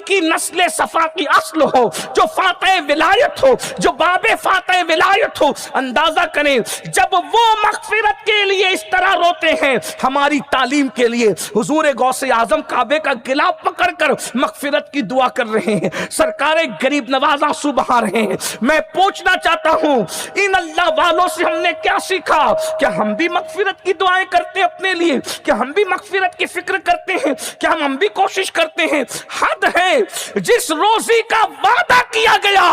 की नस्ल सफा की असल हो, जो फातह विलायत हो, जो बाबे फातह विलायत हो। अंदाजा करें जब वो मगफिरत के लिए इस तरह रोते हैं, हमारी तालीम के लिए हुजूर गौसे आजम काबे का गिलाफ पकड़ कर मगफिरत की दुआ कर रहे हैं, सरकार गरीब नवाज आंसू बहा रहे हैं। मैं पूछना चाहता हूं इन अल्लाह वालों से हमने क्या सीखा? क्या हम भी मगफिरत की दुआएं करते हैं अपने लिए? क्या हम भी मगफिरत की फिक्र करते हैं? क्या हम भी कोशिश करते हैं? हद है, जिस रोजी का वादा किया गया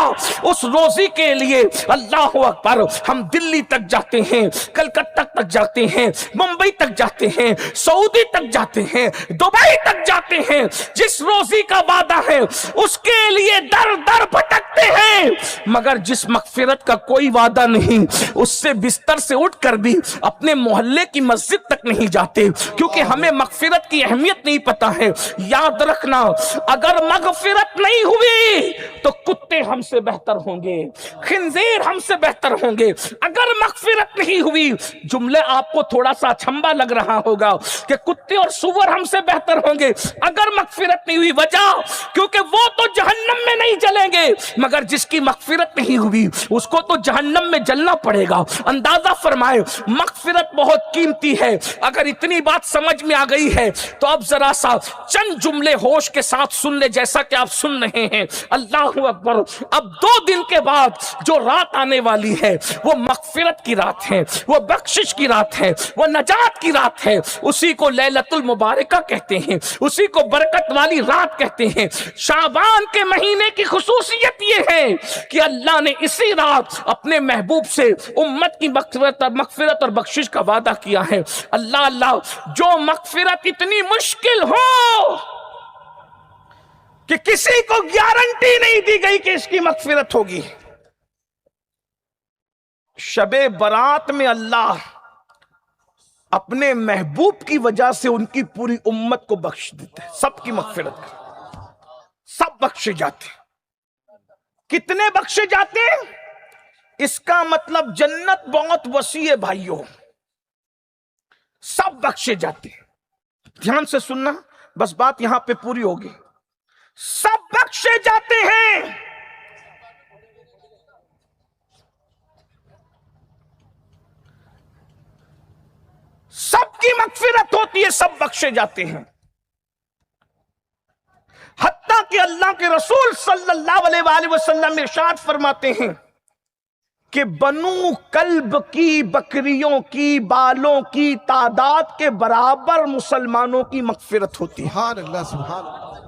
उस रोजी के लिए अल्लाह अकबर हम दिल्ली तक जाते हैं, कलकत्ता तक जाते हैं, मुंबई तक जाते हैं, सऊदी तक जाते हैं, दुबई तक जाते हैं। जिस रोजी का वादा है उसके लिए दर दर भटकते हैं, मगर जिस मगफिरत का कोई वादा नहीं उससे बिस्तर से उठकर भी अपने मोहल्ले की मस्जिद तक नहीं जाते, क्योंकि हमें मगफिरत की अहमियत नहीं पता है। याद रखना, अगर मगफिरत नहीं हुई तो कुत्ते हमसे बेहतर होंगे, खिंजीर हमसे बेहतर होंगे। अगर मगफिरत नहीं हुई, जुमले आपको थोड़ा सा अचंभा लग रहा होगा कि कुत्ते और सुअर हमसे बेहतर होंगे, अगर मगफिरत नहीं हुई। वजह, क्योंकि वो तो जहन्नम में नहीं जलेंगे, मगर जिसकी मगफिरत नहीं हुई उसको तो जहन्नम में जलना पड़ेगा। अंदाजा फरमाए, मगफिरत बहुत कीमती है। अगर इतनी बात समझ में आ गई है तो अब जरा सा चंद जुमले होश के साथ सुन ले, जैसा कि आप सुन रहे हैं। अल्लाह अकबर। अब 2 दिन के बाद जो रात आने वाली है वो मगफिरत की रात है, वो बख्शिश की रात है, वो नजात की रात है। उसी को लैलतुल मुबारका कहते हैं, उसी को बरकत वाली रात कहते हैं। शाबान के महीने की खुसूसियत ये है कि अल्लाह ने इसी रात अपने महबूब से उम्मत की मगफिरत और बख्शिश का वादा किया है। अल्लाह अल्लाह, जो मगफिरत इतनी मुश्किल हो कि किसी को गारंटी नहीं दी गई कि इसकी मगफिरत होगी, शबे बरात में अल्लाह अपने महबूब की वजह से उनकी पूरी उम्मत को बख्श देते हैं, सबकी मगफिरत कर, सब बख्शे जाते हैं। कितने बख्शे जाते हैं? इसका मतलब जन्नत बहुत वसी है भाइयों, सब बख्शे जाते हैं। ध्यान से सुनना, बस बात यहां पे पूरी होगी। सब बख्शे जाते हैं। सबकी मगफिरत होती है, सब बख्शे जाते हैं। हत्ता कि अल्लाह के रसूल सल्लल्लाहु अलैहि वसल्लम इरशाद फरमाते हैं कि बनु कल्ब की बकरियों की बालों की तादाद के बराबर मुसलमानों की मगफिरत होती है। सुभान अल्लाह, सुभान अल्लाह।